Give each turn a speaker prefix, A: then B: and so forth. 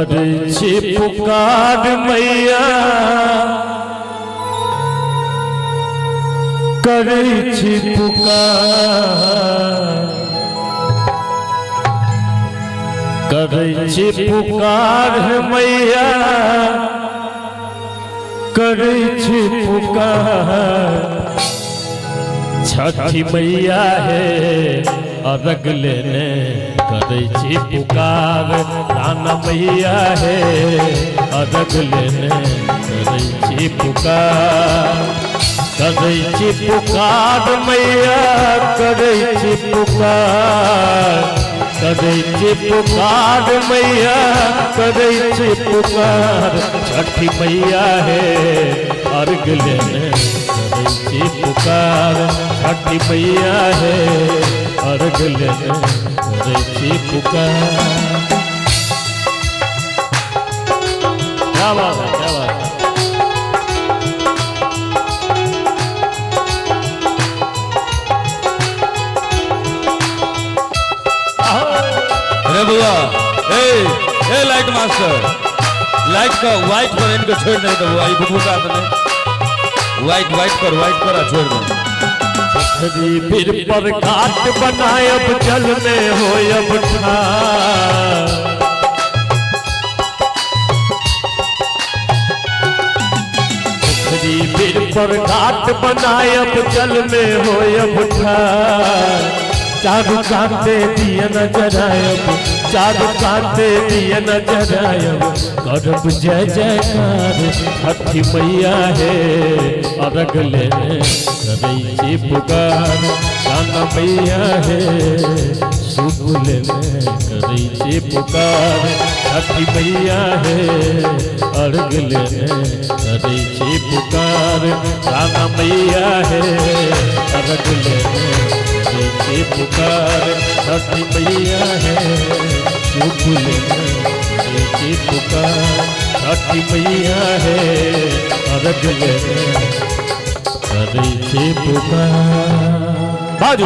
A: करे छी पुकार मैया करे छी पुकार करे छी पुकार मैया करे छी पुकार छठी मैया है अर्घ लेने करे छी पुकार राना मैया है अर्घ लेने करे छी पुकार करे छी पुकार मैया करे छी पुकार करे छी पुकार मैया करे छी पुकार छठी मैया है अर्घ लेने करे छी पुकार छठी मैया है अर्घ लेने करे छी पुकार। क्या बात है, क्या बात है।
B: अरे भैया ए लाइट मास्टर लाइट का व्हाइट पर इनको छोड़ नहीं तो वो आई भुभुका नहीं व्हाइट कर छोड़ दे।
A: फिर पर घाट बनाए अब जल में हो अब फिर पर घाट बनाए अब जल में हो अब चारू कांते दिए न जरायब चारू कांते दिए न जरायब करब जय जयकार छठी मैया है अर्घ लेने करे छी पुकार राना मैया है शुभ लेने करे छी पुकार छठी मैया है अर्घ लेने करे छी पुकार राना मैया है अर्घ लेने पुकार छठी मैया है शुभ लेने की पुकार छठी मैया है अर्घ लेने की पुकार।